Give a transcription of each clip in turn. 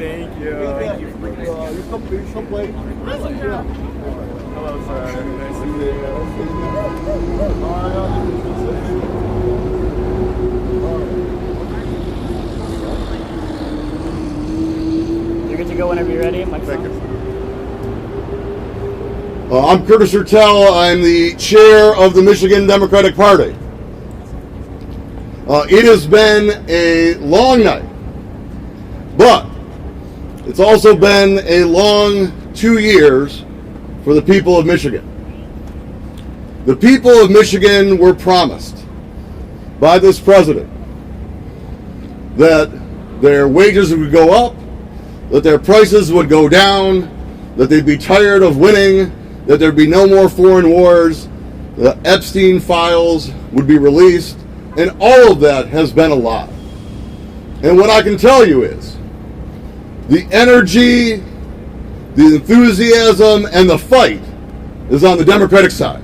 Thank you. Thank you for bringing us. You come play. Really? Yeah. Hello, sir. Nice to meet you. You're good to go whenever you're ready. Thank you. I'm Curtis Hertel. I'm the chair of the Michigan Democratic Party. It has been a long night, but it's also been a long 2 years for the people of Michigan. The people of Michigan were promised by this president that their wages would go up, that their prices would go down, that they'd be tired of winning, that there'd be no more foreign wars, the Epstein files would be released, and all of that has been a lie. And what I can tell you is the energy, the enthusiasm, and the fight is on the Democratic side.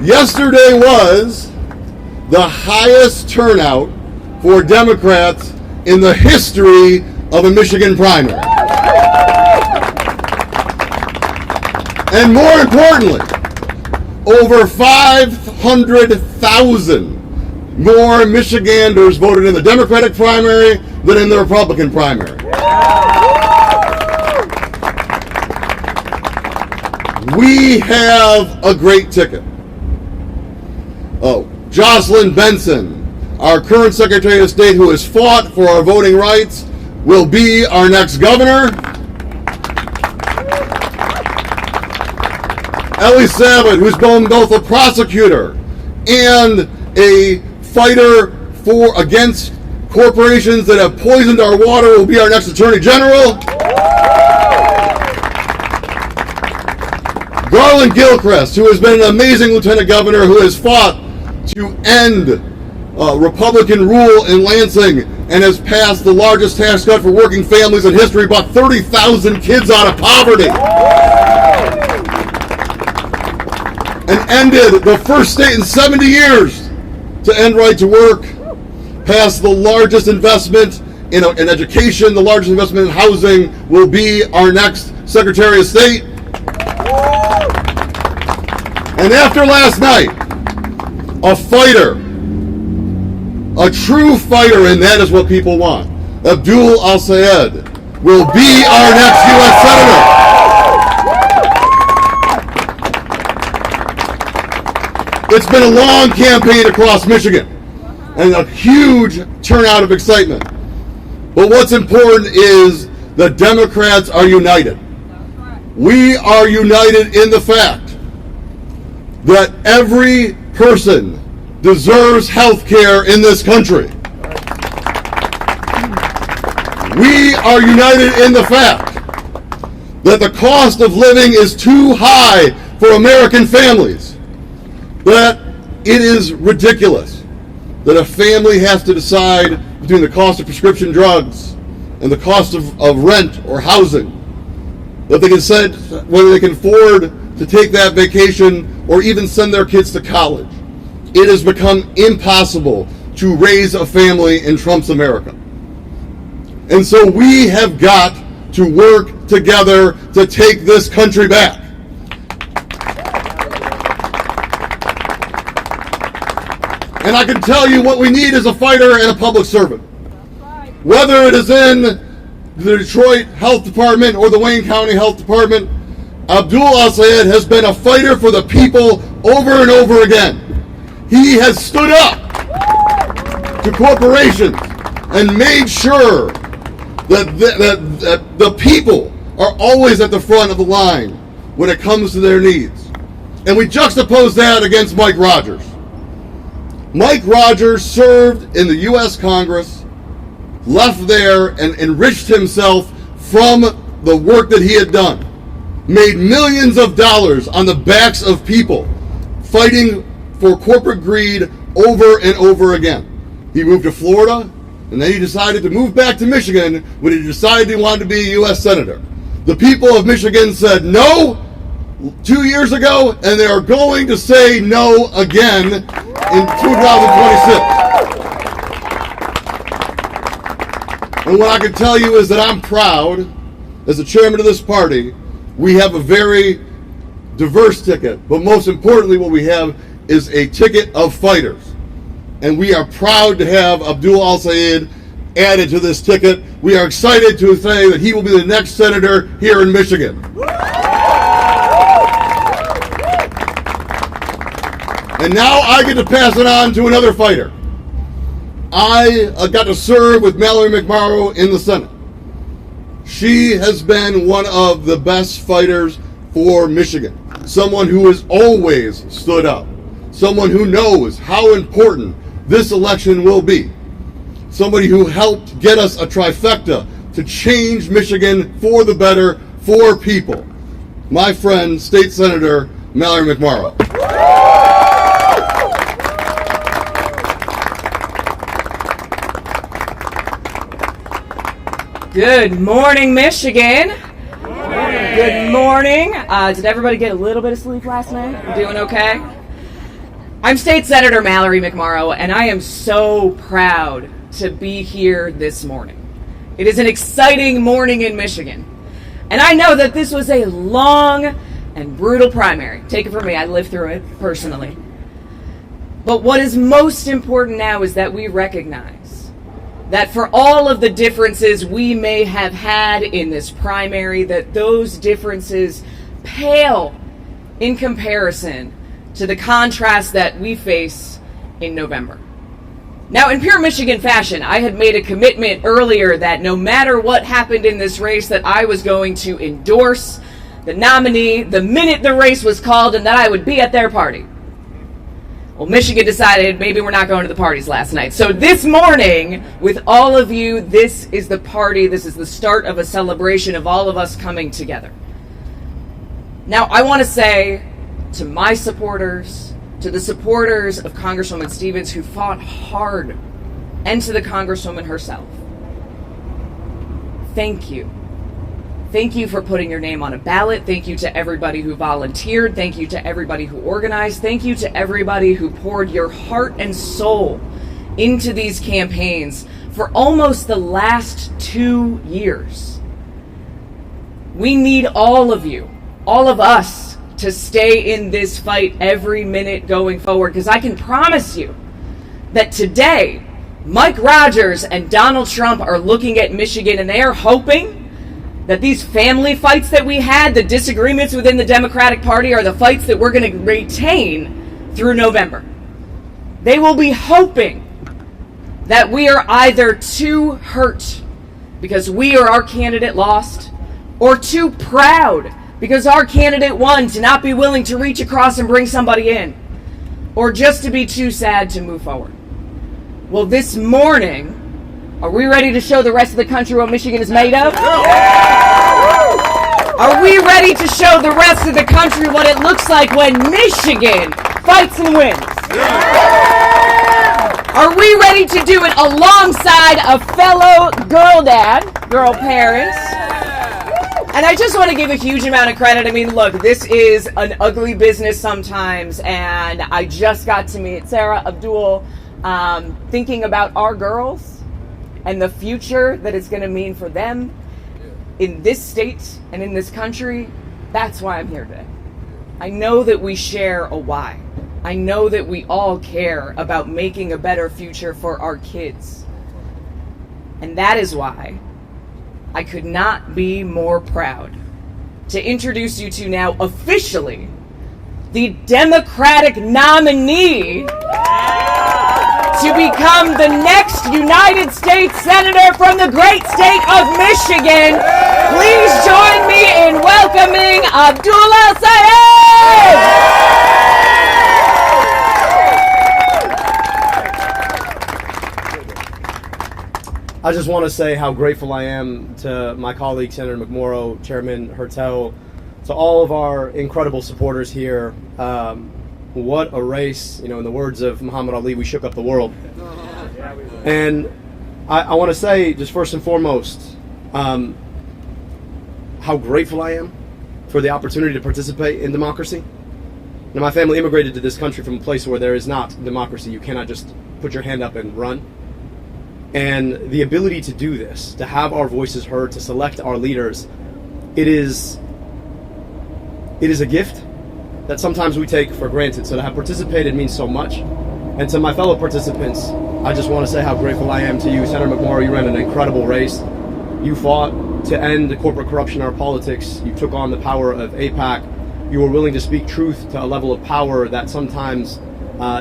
Yesterday was the highest turnout for Democrats in the history of a Michigan primary. And more importantly, over 500,000 more Michiganders voted in the Democratic primary than in the Republican primary. We have a great ticket. Jocelyn Benson, our current Secretary of State who has fought for our voting rights, will be our next governor. Ellie Savitt, who's been both a prosecutor and a fighter against corporations that have poisoned our water, will be our next Attorney General. Garland Gilchrist, who has been an amazing Lieutenant Governor who has fought to end Republican rule in Lansing and has passed the largest tax cut for working families in history, brought 30,000 kids out of poverty, and ended the first state in 70 years to end right to work, passed the largest investment in education, the largest investment in housing, will be our next Secretary of State. And after last night, a fighter, a true fighter, and that is what people want, Abdul El-Sayed, will be our next U.S. Senator. It's been a long campaign across Michigan and a huge turnout of excitement. But what's important is the Democrats are united. We are united in the fact that every person deserves health care in this country. We are united in the fact that the cost of living is too high for American families, that it is ridiculous that a family has to decide between the cost of prescription drugs and the cost of rent or housing, that they can decide whether they can afford to take that vacation or even send their kids to college. It has become impossible to raise a family in Trump's America. And so we have got to work together to take this country back. And I can tell you what we need is a fighter and a public servant. Whether it is in the Detroit Health Department or the Wayne County Health Department, Abdul El-Sayed has been a fighter for the people over and over again. He has stood up to corporations and made sure that the people are always at the front of the line when it comes to their needs. And we juxtapose that against Mike Rogers. Mike Rogers served in the U.S. Congress, left there and enriched himself from the work that he had done, made millions of dollars on the backs of people fighting for corporate greed over and over again. He moved to Florida, and then he decided to move back to Michigan when he decided he wanted to be a U.S. Senator. The people of Michigan said no 2 years ago, and they are going to say no again in 2026. And what I can tell you is that I'm proud, as the chairman of this party, we have a very diverse ticket, but most importantly what we have is a ticket of fighters. And we are proud to have Abdul El-Sayed added to this ticket. We are excited to say that he will be the next senator here in Michigan. And now I get to pass it on to another fighter. I got to serve with Mallory McMorrow in the Senate. She has been one of the best fighters for Michigan. Someone who has always stood up. Someone who knows how important this election will be. Somebody who helped get us a trifecta to change Michigan for the better, for people. My friend, State Senator Mallory McMorrow. Good morning, Michigan. Good morning. Did everybody get a little bit of sleep last night? You doing okay? I'm State Senator Mallory McMorrow, and I am so proud to be here this morning. It is an exciting morning in Michigan. And I know that this was a long and brutal primary. Take it from me, I lived through it personally. But what is most important now is that we recognize that for all of the differences we may have had in this primary, that those differences pale in comparison to the contrast that we face in November. Now, in pure Michigan fashion, I had made a commitment earlier that no matter what happened in this race, that I was going to endorse the nominee the minute the race was called and that I would be at their party. Well, Michigan decided maybe we're not going to the parties last night. So this morning, with all of you, this is the party. This is the start of a celebration of all of us coming together. Now, I want to say to my supporters, to the supporters of Congresswoman Stevens who fought hard, and to the Congresswoman herself, thank you. Thank you for putting your name on a ballot. Thank you to everybody who volunteered. Thank you to everybody who organized. Thank you to everybody who poured your heart and soul into these campaigns for almost the last 2 years. We need all of you, all of us, to stay in this fight every minute going forward, because I can promise you that today, Mike Rogers and Donald Trump are looking at Michigan and they are hoping that these family fights that we had, the disagreements within the Democratic Party, are the fights that we're going to retain through November. They will be hoping that we are either too hurt because we or our candidate lost, or too proud because our candidate won to not be willing to reach across and bring somebody in, or just to be too sad to move forward. Well, this morning, are we ready to show the rest of the country what Michigan is made of? Are we ready to show the rest of the country what it looks like when Michigan fights and wins? Are we ready to do it alongside a fellow girl parents? And I just want to give a huge amount of credit. I mean, look, this is an ugly business sometimes, and I just got to meet Sarah Abdul, thinking about our girls and the future that it's going to mean for them in this state and in this country. That's why I'm here today. I know that we share a why. I know that we all care about making a better future for our kids. And that is why I could not be more proud to introduce you to now officially the Democratic nominee to become the next United States Senator from the great state of Michigan. Please join me in welcoming Abdul El-Sayed! I just want to say how grateful I am to my colleague, Senator McMorrow, Chairman Hertel, to all of our incredible supporters here. What a race. In the words of Muhammad Ali, we shook up the world. And I want to say, just first and foremost, how grateful I am for the opportunity to participate in democracy. Now, my family immigrated to this country from a place where there is not democracy. You cannot just put your hand up and run. And the ability to do this, to have our voices heard, to select our leaders, it is a gift that sometimes we take for granted. So to have participated means so much. And to my fellow participants, I just want to say how grateful I am to you. Senator McMorrow, you ran an incredible race. You fought to end corporate corruption in our politics. You took on the power of AIPAC. You were willing to speak truth to a level of power that sometimes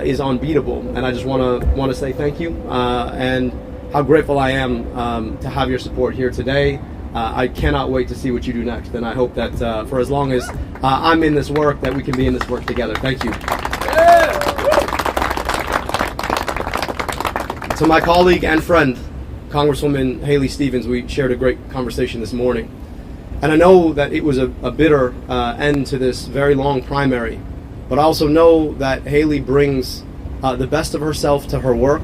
is unbeatable. And I just want to say thank you and how grateful I am to have your support here today. I cannot wait to see what you do next, and I hope that for as long as I'm in this work, that we can be in this work together. Thank you. To my colleague and friend, Congresswoman Haley Stevens, we shared a great conversation this morning. And I know that it was a bitter end to this very long primary, but I also know that Haley brings the best of herself to her work.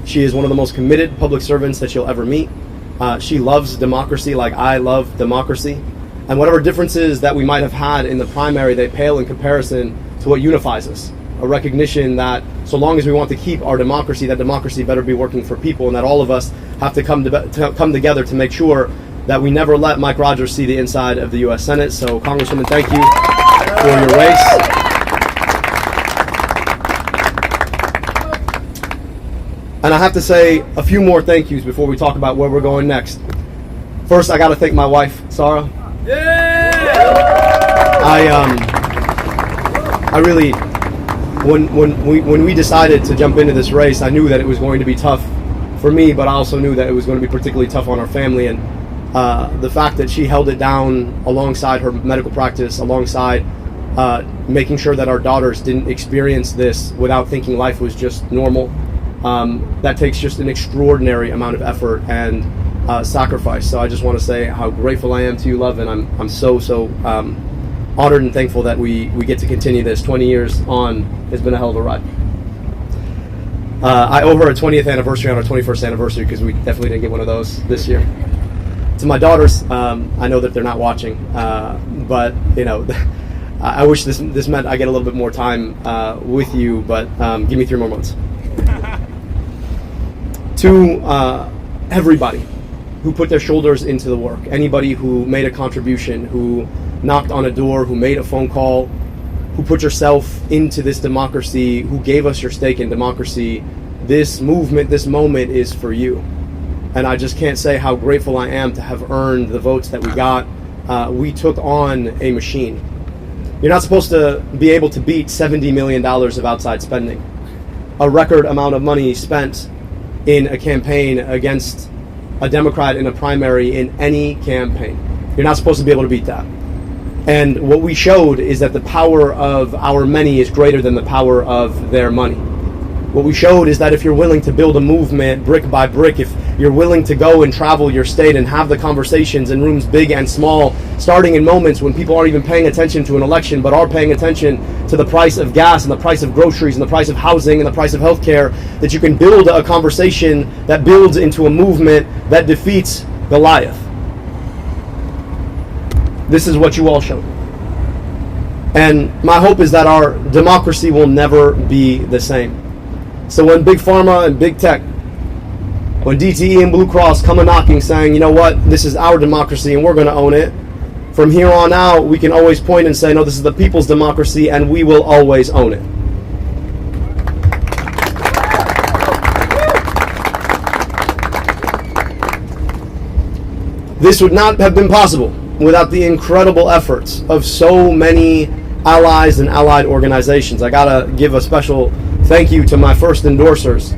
She is one of the most committed public servants that you'll ever meet. She loves democracy like I love democracy. And whatever differences that we might have had in the primary, they pale in comparison to what unifies us. A recognition that so long as we want to keep our democracy, that democracy better be working for people, and that all of us have to come together to make sure that we never let Mike Rogers see the inside of the U.S. Senate. So, Congresswoman, thank you for your race. And I have to say a few more thank yous before we talk about where we're going next. First, I got to thank my wife, Sarah. I really, when we decided to jump into this race, I knew that it was going to be tough for me, but I also knew that it was going to be particularly tough on our family. And the fact that she held it down alongside her medical practice, alongside making sure that our daughters didn't experience this without thinking life was just normal. That takes just an extraordinary amount of effort and sacrifice. So I just want to say how grateful I am to you, love, and I'm so honored and thankful that we get to continue this. 20 years on has been a hell of a ride. I owe her a 20th anniversary on our 21st anniversary because we definitely didn't get one of those this year. To my daughters, I know that they're not watching, but you know, I wish this meant I get a little bit more time with you, but give me 3 more months. To everybody who put their shoulders into the work, anybody who made a contribution, who knocked on a door, who made a phone call, who put yourself into this democracy, who gave us your stake in democracy, this movement, this moment is for you. And I just can't say how grateful I am to have earned the votes that we got. We took on a machine. You're not supposed to be able to beat $70 million of outside spending. A record amount of money spent in a campaign against a Democrat in a primary in any campaign. You're not supposed to be able to beat that. And what we showed is that the power of our many is greater than the power of their money. What we showed is that if you're willing to build a movement brick by brick, if you're willing to go and travel your state and have the conversations in rooms big and small, starting in moments when people aren't even paying attention to an election, but are paying attention to the price of gas and the price of groceries and the price of housing and the price of healthcare, that you can build a conversation that builds into a movement that defeats Goliath. This is what you all showed. And my hope is that our democracy will never be the same. So when Big Pharma and Big Tech, when DTE and Blue Cross come a-knocking saying, you know what, this is our democracy and we're going to own it, from here on out, we can always point and say, no, this is the people's democracy and we will always own it. This would not have been possible without the incredible efforts of so many allies and allied organizations. I gotta give a special thank you to my first endorsers.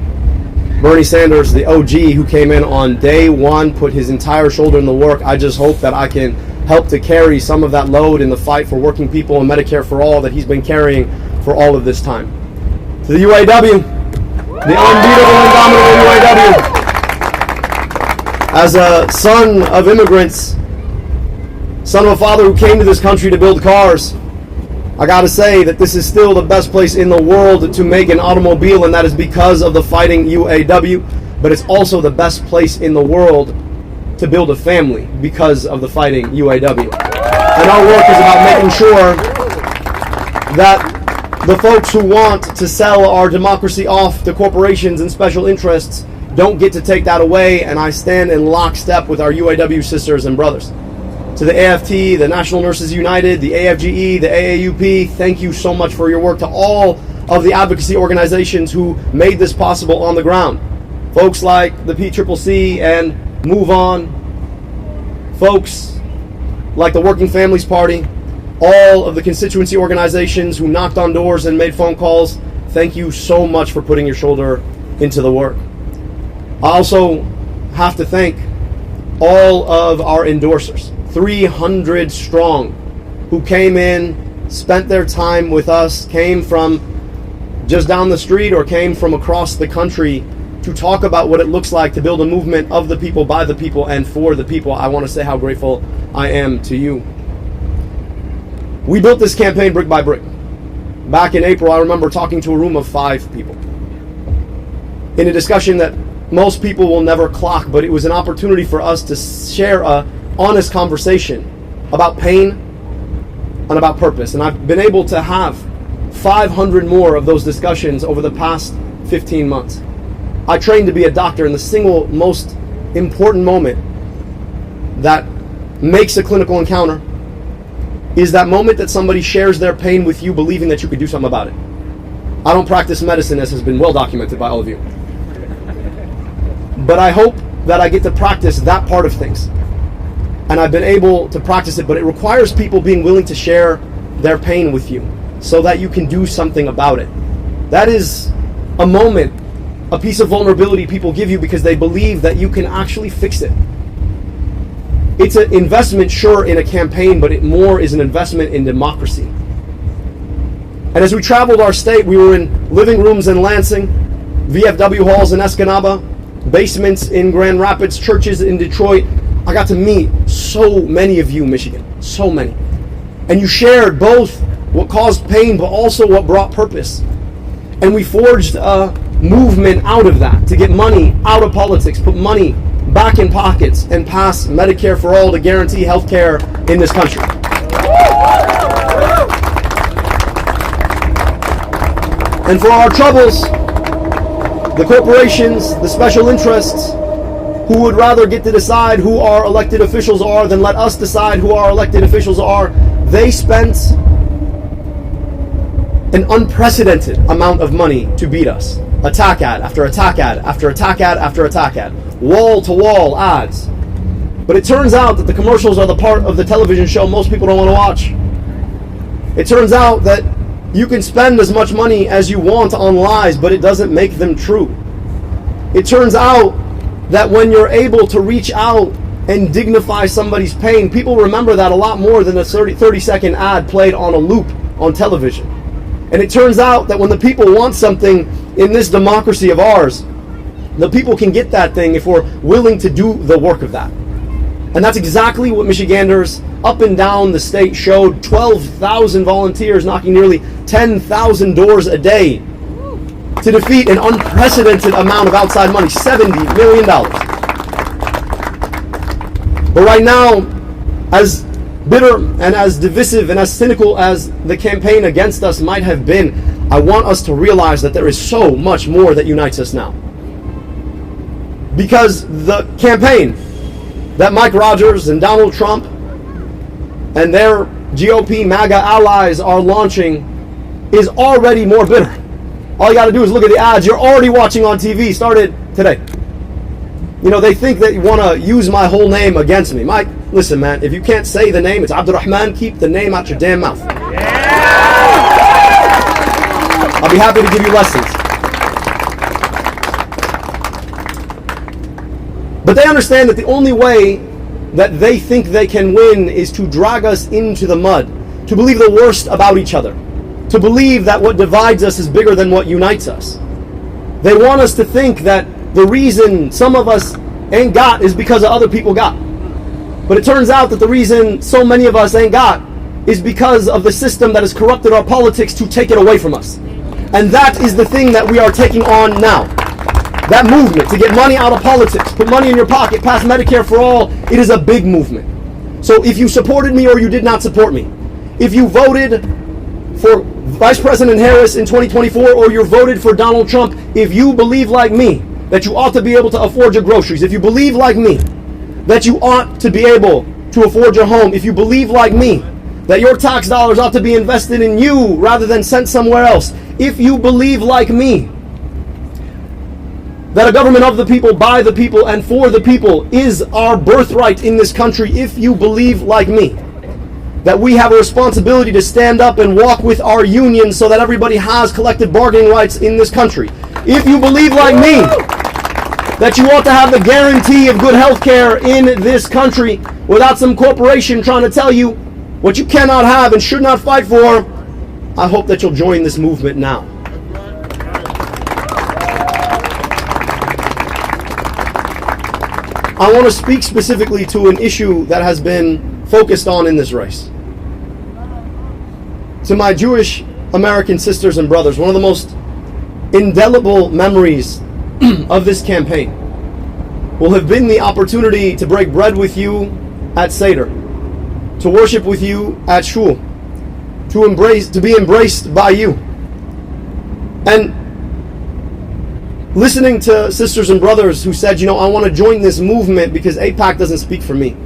Bernie Sanders, the OG, who came in on day one, put his entire shoulder in the work. I just hope that I can help to carry some of that load in the fight for working people and Medicare for all that he's been carrying for all of this time. To the UAW, the unbeatable, indomitable UAW. As a son of immigrants, son of a father who came to this country to build cars, I gotta say that this is still the best place in the world to make an automobile, and that is because of the fighting UAW, but it's also the best place in the world to build a family because of the fighting UAW. And our work is about making sure that the folks who want to sell our democracy off to corporations and special interests don't get to take that away, and I stand in lockstep with our UAW sisters and brothers. To the AFT, the National Nurses United, the AFGE, the AAUP, thank you so much for your work. To all of the advocacy organizations who made this possible on the ground. Folks like the PCCC and Move On, folks like the Working Families Party, all of the constituency organizations who knocked on doors and made phone calls, thank you so much for putting your shoulder into the work. I also have to thank all of our endorsers, 300 strong, who came in, spent their time with us, came from just down the street or came from across the country to talk about what it looks like to build a movement of the people, by the people, and for the people. I want to say how grateful I am to you. We built this campaign brick by brick. Back in April, I remember talking to a room of 5 people in a discussion that most people will never clock, but it was an opportunity for us to share a honest conversation about pain and about purpose. And I've been able to have 500 more of those discussions over the past 15 months. I trained to be a doctor, and the single most important moment that makes a clinical encounter is that moment that somebody shares their pain with you, believing that you could do something about it. I don't practice medicine, as has been well documented by all of you. But I hope that I get to practice that part of things. And I've been able to practice it, but it requires people being willing to share their pain with you so that you can do something about it. That is a moment, a piece of vulnerability people give you because they believe that you can actually fix it. It's an investment, sure, in a campaign, but it more is an investment in democracy. And as we traveled our state, we were in living rooms in Lansing, VFW halls in Escanaba, basements in Grand Rapids, churches in Detroit. I got to meet so many of you, Michigan, so many. And you shared both what caused pain, but also what brought purpose. And we forged a movement out of that to get money out of politics, put money back in pockets, and pass Medicare for all to guarantee health care in this country. And for our troubles, the corporations, the special interests, who would rather get to decide who our elected officials are than let us decide who our elected officials are, they spent an unprecedented amount of money to beat us. Attack ad after attack ad after attack ad after attack ad. Wall-to-wall ads. But it turns out that the commercials are the part of the television show most people don't want to watch. It turns out that you can spend as much money as you want on lies, but it doesn't make them true. It turns out that when you're able to reach out and dignify somebody's pain, people remember that a lot more than a 30-second ad played on a loop on television. And it turns out that when the people want something in this democracy of ours, the people can get that thing if we're willing to do the work of that. And that's exactly what Michiganders up and down the state showed. 12,000 volunteers knocking nearly 10,000 doors a day to defeat an unprecedented amount of outside money, $70 million. But right now, as bitter and as divisive and as cynical as the campaign against us might have been, I want us to realize that there is so much more that unites us now. Because the campaign that Mike Rogers and Donald Trump and their GOP MAGA allies are launching is already more bitter. All you got to do is look at the ads you're already watching on TV, started today. You know, they think that you want to use my whole name against me. Mike, listen, man, if you can't say the name, it's Abdurrahman, keep the name out your damn mouth. I'll be happy to give you lessons. But they understand that the only way that they think they can win is to drag us into the mud, to believe the worst about each other, to believe that what divides us is bigger than what unites us. They want us to think that the reason some of us ain't got is because of other people got. But it turns out that the reason so many of us ain't got is because of the system that has corrupted our politics to take it away from us. And that is the thing that we are taking on now. That movement to get money out of politics, put money in your pocket, pass Medicare for all, it is a big movement. So if you supported me or you did not support me, if you voted for Vice President Harris in 2024, or you're voted for Donald Trump, if you believe like me that you ought to be able to afford your groceries, if you believe like me that you ought to be able to afford your home, if you believe like me that your tax dollars ought to be invested in you rather than sent somewhere else, if you believe like me that a government of the people, by the people, and for the people is our birthright in this country, if you believe like me that we have a responsibility to stand up and walk with our unions so that everybody has collective bargaining rights in this country, if you believe like me that you ought to have the guarantee of good health care in this country without some corporation trying to tell you what you cannot have and should not fight for, I hope that you'll join this movement now. I want to speak specifically to an issue that has been focused on in this race. To my Jewish American sisters and brothers, one of the most indelible memories of this campaign will have been the opportunity to break bread with you at Seder, to worship with you at Shul, to be embraced by you. And listening to sisters and brothers who said, I want to join this movement because AIPAC doesn't speak for me.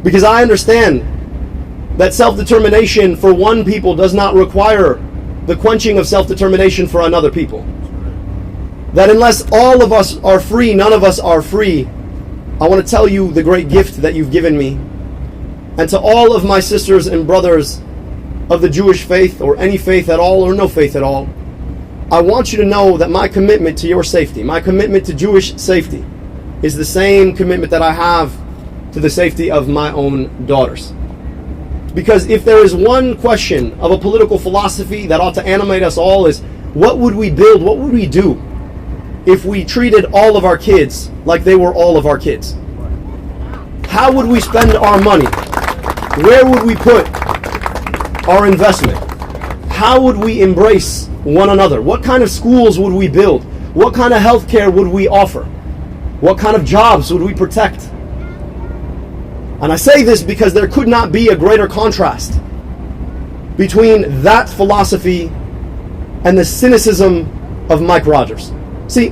Because I understand that self-determination for one people does not require the quenching of self-determination for another people. That unless all of us are free, none of us are free. I want to tell you the great gift that you've given me. And to all of my sisters and brothers of the Jewish faith, or any faith at all, or no faith at all, I want you to know that my commitment to your safety, my commitment to Jewish safety, is the same commitment that I have to the safety of my own daughters. Because if there is one question of a political philosophy that ought to animate us all, is what would we build, what would we do if we treated all of our kids like they were all of our kids? How would we spend our money? Where would we put our investment? How would we embrace one another? What kind of schools would we build? What kind of health care would we offer? What kind of jobs would we protect? And I say this because there could not be a greater contrast between that philosophy and the cynicism of Mike Rogers. See,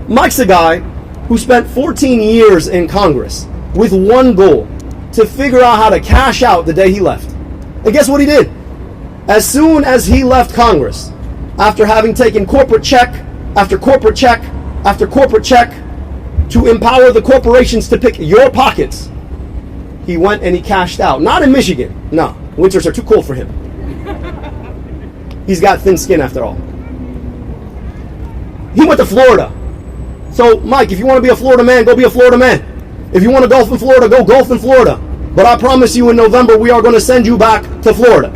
Mike's a guy who spent 14 years in Congress with one goal: to figure out how to cash out the day he left. And guess what he did? As soon as he left Congress, after having taken corporate check after corporate check after corporate check to empower the corporations to pick your pockets, he went and he cashed out. Not in Michigan. No, winters are too cold for him. He's got thin skin after all. He went to Florida. So, Mike, if you want to be a Florida man, go be a Florida man. If you want to golf in Florida, go golf in Florida. But I promise you in November, we are going to send you back to Florida.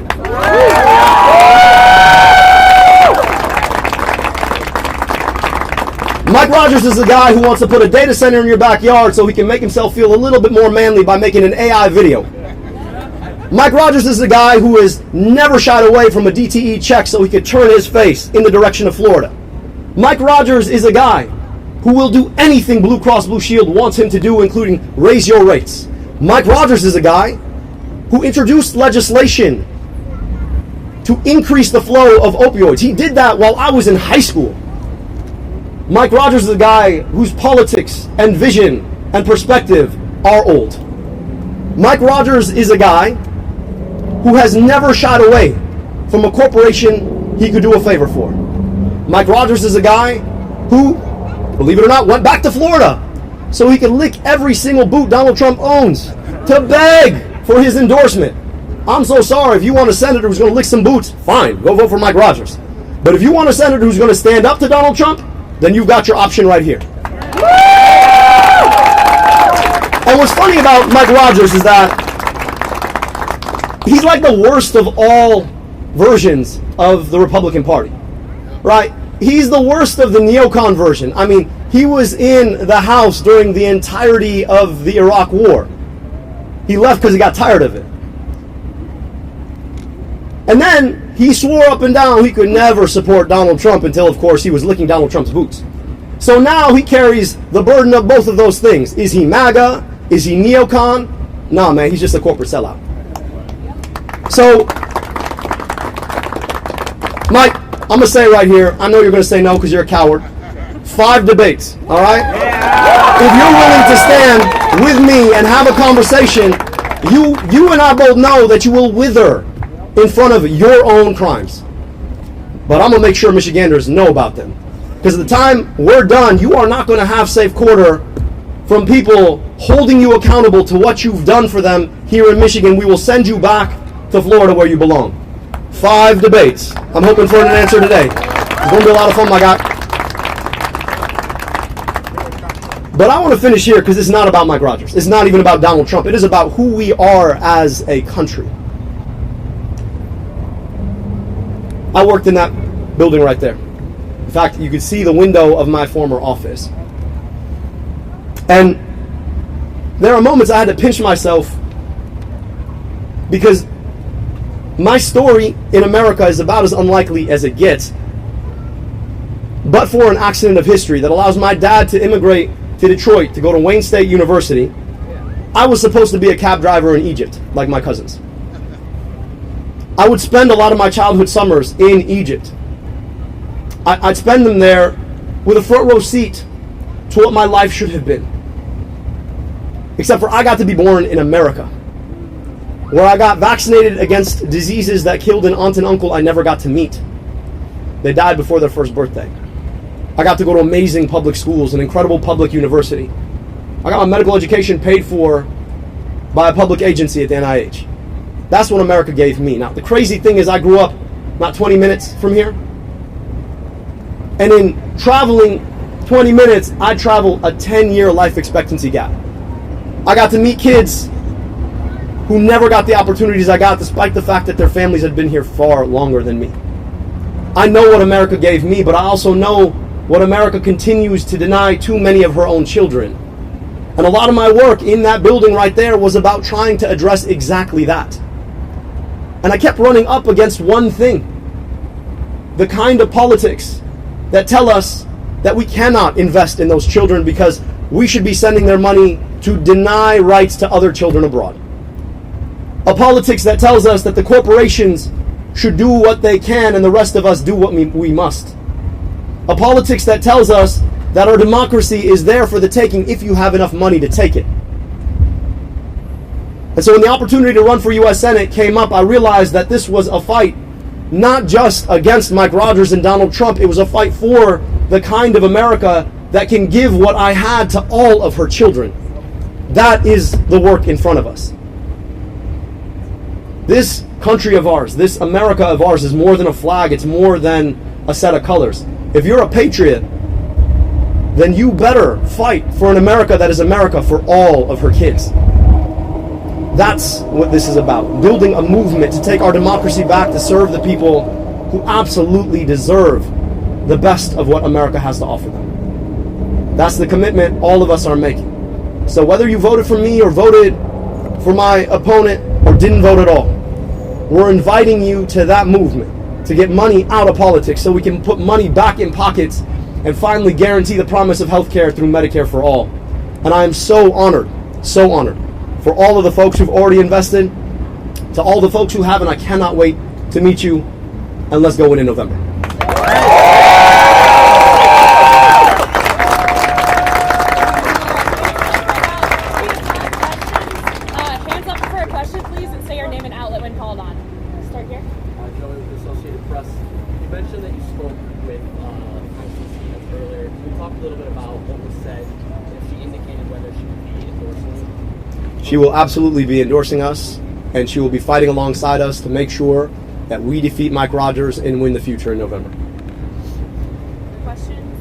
Mike Rogers is the guy who wants to put a data center in your backyard so he can make himself feel a little bit more manly by making an AI video. Mike Rogers is the guy who has never shied away from a DTE check so he could turn his face in the direction of Florida. Mike Rogers is a guy who will do anything Blue Cross Blue Shield wants him to do, including raise your rates. Mike Rogers is a guy who introduced legislation to increase the flow of opioids. He did that while I was in high school. Mike Rogers is a guy whose politics and vision and perspective are old. Mike Rogers is a guy who has never shied away from a corporation he could do a favor for. Mike Rogers is a guy who, believe it or not, went back to Florida so he could lick every single boot Donald Trump owns to beg for his endorsement. I'm so sorry. If you want a senator who's going to lick some boots, fine, go vote for Mike Rogers. But if you want a senator who's going to stand up to Donald Trump, then you've got your option right here. And what's funny about Mike Rogers is that he's like the worst of all versions of the Republican Party, right? He's the worst of the neocon version. I mean, he was in the House during the entirety of the Iraq War. He left because he got tired of it. And then he swore up and down he could never support Donald Trump until, of course, he was licking Donald Trump's boots. So now he carries the burden of both of those things. Is he MAGA? Is he neocon? Nah, man, he's just a corporate sellout. So I'm going to say right here, I know you're going to say no because you're a coward. 5 debates, all right? If you're willing to stand with me and have a conversation, you and I both know that you will wither in front of your own crimes. But I'm going to make sure Michiganders know about them. Because at the time we're done, you are not going to have safe quarter from people holding you accountable to what you've done for them here in Michigan. We will send you back to Florida where you belong. 5 debates. I'm hoping for an answer today. It's going to be a lot of fun, my guy. But I want to finish here because it's not about Mike Rogers. It's not even about Donald Trump. It is about who we are as a country. I worked in that building right there. In fact, you could see the window of my former office. And there are moments I had to pinch myself because my story in America is about as unlikely as it gets, but for an accident of history that allows my dad to immigrate to Detroit to go to Wayne State University. I was supposed to be a cab driver in Egypt, like my cousins. I would spend a lot of my childhood summers in Egypt. I'd spend them there with a front row seat to what my life should have been. Except for I got to be born in America, where I got vaccinated against diseases that killed an aunt and uncle I never got to meet. They died before their first birthday. I got to go to amazing public schools, an incredible public university. I got my medical education paid for by a public agency at the NIH. That's what America gave me. Now, the crazy thing is I grew up not 20 minutes from here. And in traveling 20 minutes, I travel a 10-year life expectancy gap. I got to meet kids who never got the opportunities I got, despite the fact that their families had been here far longer than me. I know what America gave me, but I also know what America continues to deny too many of her own children. And a lot of my work in that building right there was about trying to address exactly that. And I kept running up against one thing: the kind of politics that tell us that we cannot invest in those children because we should be sending their money to deny rights to other children abroad. A politics that tells us that the corporations should do what they can and the rest of us do what we must. A politics that tells us that our democracy is there for the taking if you have enough money to take it. And so when the opportunity to run for U.S. Senate came up, I realized that this was a fight not just against Mike Rogers and Donald Trump. It was a fight for the kind of America that can give what I had to all of her children. That is the work in front of us. This country of ours, this America of ours, is more than a flag. It's more than a set of colors. If you're a patriot, then you better fight for an America that is America for all of her kids. That's what this is about. Building a movement to take our democracy back, to serve the people who absolutely deserve the best of what America has to offer them. That's the commitment all of us are making. So whether you voted for me or voted for my opponent or didn't vote at all, we're inviting you to that movement to get money out of politics so we can put money back in pockets and finally guarantee the promise of health care through Medicare for all. And I am so honored for all of the folks who've already invested, to all the folks who haven't. I cannot wait to meet you, and let's go win in November. Hands up for a question, please, and say your name and outlet when called on. Start here. Joey with the Associated Press. You mentioned that you spoke with ICC earlier. Can you talk a little bit about what was said, if she indicated whether she would be endorsing? She will absolutely be endorsing us, and she will be fighting alongside us to make sure that we defeat Mike Rogers and win the future in November. Questions?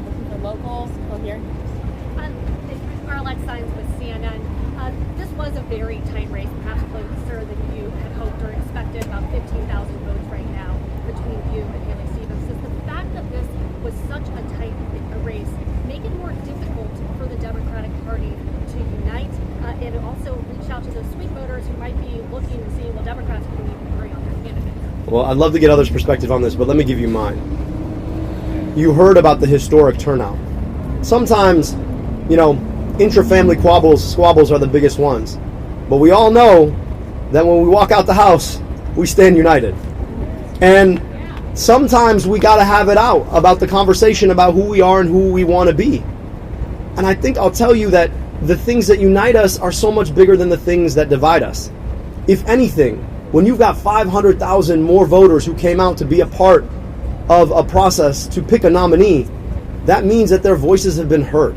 Looking for locals. Go here. Signs with CNN. This was a very tight race, perhaps closer than you had hoped or expected, about 15,000 votes right now between you and Haley Stevens. Does the fact that this was such a tight race make it more difficult for the Democratic Party to unite and also reach out to those swing voters who might be looking and seeing, well, Democrats can even agree on their candidate? Well, I'd love to get others' perspective on this, but let me give you mine. You heard about the historic turnout. Sometimes, intra-family squabbles are the biggest ones. But we all know that when we walk out the house, we stand united. And sometimes we got to have it out about the conversation about who we are and who we want to be. And I think I'll tell you that the things that unite us are so much bigger than the things that divide us. If anything, when you've got 500,000 more voters who came out to be a part of a process to pick a nominee, that means that their voices have been heard.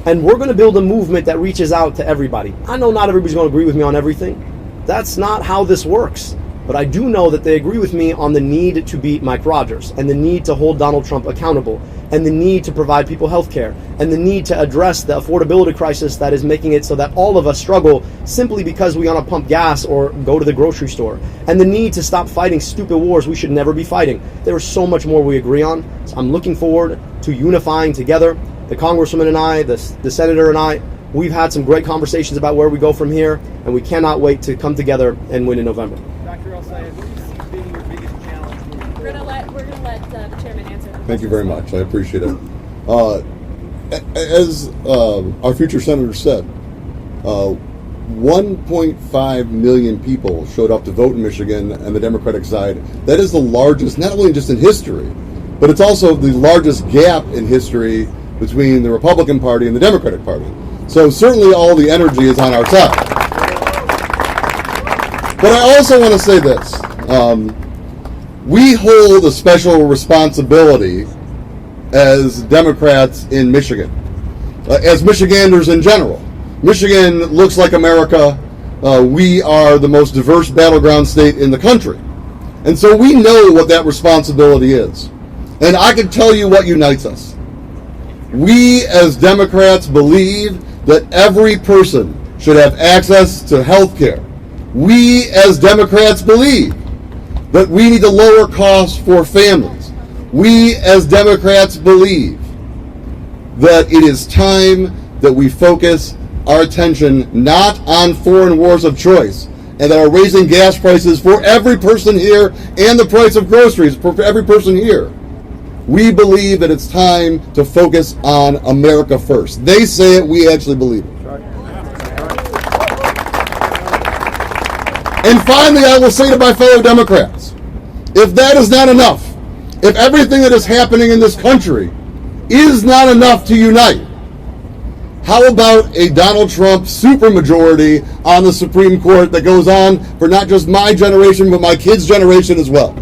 And we're going to build a movement that reaches out to everybody. I know not everybody's going to agree with me on everything. That's not how this works. But I do know that they agree with me on the need to beat Mike Rogers, and the need to hold Donald Trump accountable, and the need to provide people health care, and the need to address the affordability crisis that is making it so that all of us struggle simply because we want to pump gas or go to the grocery store, and the need to stop fighting stupid wars we should never be fighting. There is so much more we agree on. So I'm looking forward to unifying together. The Congresswoman and I, the Senator and I, we've had some great conversations about where we go from here, and we cannot wait to come together and win in November. Dr. El-Sayed, what do you see being your biggest challenge? We're gonna let the chairman answer. Thank you very much. I appreciate it. As our future senator said, 1.5 million people showed up to vote in Michigan and the Democratic side. That is the largest, not only just in history, but it's also the largest gap in history between the Republican Party and the Democratic Party. So certainly all the energy is on our side. But I also want to say this. We hold a special responsibility as Democrats in Michigan, as Michiganders in general. Michigan looks like America. We are the most diverse battleground state in the country. And so we know what that responsibility is. And I can tell you what unites us. We as Democrats believe that every person should have access to health care. We as Democrats believe that we need to lower costs for families. We as Democrats believe that it is time that we focus our attention not on foreign wars of choice and that are raising gas prices for every person here and the price of groceries for every person here. We believe that it's time to focus on America first. They say it, we actually believe it. And finally, I will say to my fellow Democrats, if that is not enough, if everything that is happening in this country is not enough to unite, how about a Donald Trump supermajority on the Supreme Court that goes on for not just my generation, but my kids' generation as well?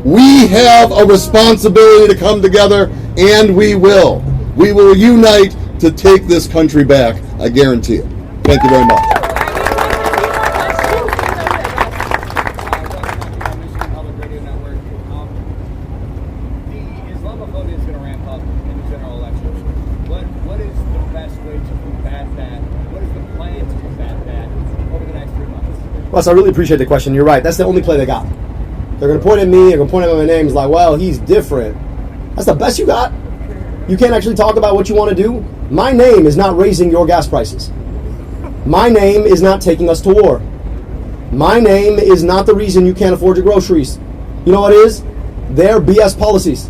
We have a responsibility to come together, and we will. We will unite to take this country back. I guarantee it. Thank you very much. Wes, I really appreciate the question. You're right. That's the only play they got. They're going to point at me. They're going to point at my name. It's like, well, he's different. That's the best you got? You can't actually talk about what you want to do? My name is not raising your gas prices. My name is not taking us to war. My name is not the reason you can't afford your groceries. You know what it is? They're BS policies.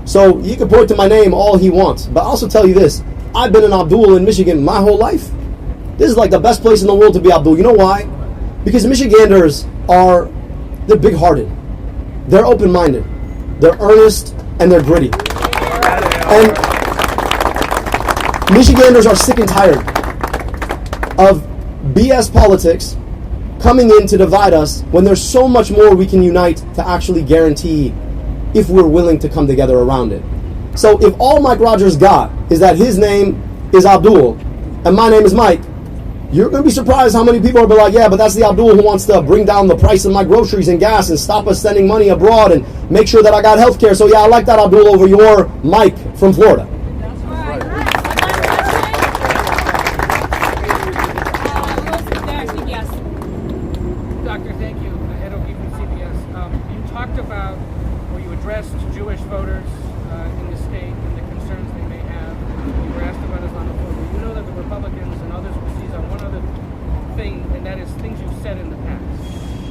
So you can point to my name all he wants. But I'll also tell you this. I've been in Abdul in Michigan my whole life. This is like the best place in the world to be Abdul. You know why? Because Michiganders they're big-hearted. They're open-minded. They're earnest, and they're gritty. And Michiganders are sick and tired of BS politics coming in to divide us when there's so much more we can unite to actually guarantee if we're willing to come together around it. So if all Mike Rogers got is that his name is Abdul and my name is Mike, you're going to be surprised how many people will be like, yeah, but that's the Abdul who wants to bring down the price of my groceries and gas and stop us sending money abroad and make sure that I got health care. So yeah, I like that Abdul over your Mike from Florida. That's right. CBS. Doctor, thank you. Ed O'Keefe from CBS. You talked about, or you addressed Jewish voters in the state and the concerns they may have. You were asked about Islamophobia. You know that the Republicans and others will seize on one other thing, and that is things you've said in the past.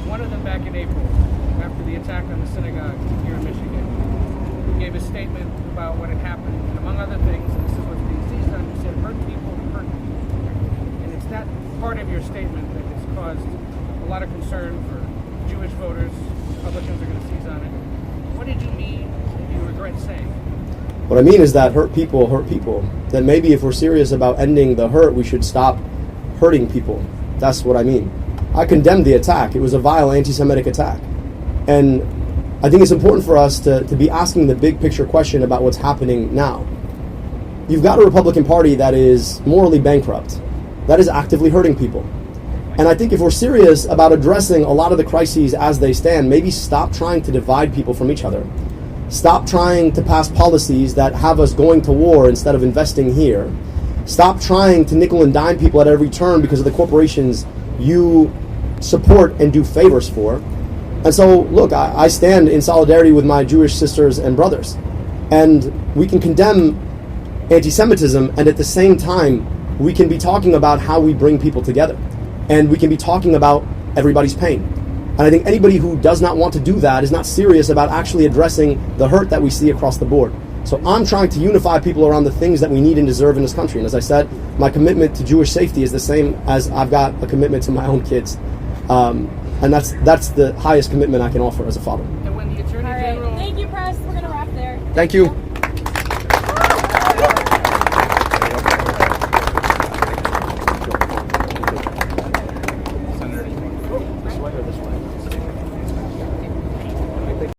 One of them back in April, after the attack on the synagogue here in Michigan. You gave a statement about what had happened, and among other things, and this is what's being seized on, you said, hurt people. And it's that part of your statement that has caused a lot of concern for Jewish voters. Republicans are going to seize on What I mean is that hurt people hurt people. Then maybe if we're serious about ending the hurt, we should stop hurting people. That's what I mean. I condemned the attack. It was a vile anti-Semitic attack. And I think it's important for us to be asking the big picture question about what's happening now. You've got a Republican Party that is morally bankrupt, that is actively hurting people. And I think if we're serious about addressing a lot of the crises as they stand, maybe stop trying to divide people from each other. Stop trying to pass policies that have us going to war instead of investing here. Stop trying to nickel and dime people at every turn because of the corporations you support and do favors for. And so, look, I stand in solidarity with my Jewish sisters and brothers. And we can condemn anti-Semitism, and at the same time, we can be talking about how we bring people together. And we can be talking about everybody's pain. And I think anybody who does not want to do that is not serious about actually addressing the hurt that we see across the board. So I'm trying to unify people around the things that we need and deserve in this country. And as I said, my commitment to Jewish safety is the same as I've got a commitment to my own kids. And that's the highest commitment I can offer as a father. And when the Attorney All right. General... Thank you, press. We're going to wrap there. Thank you.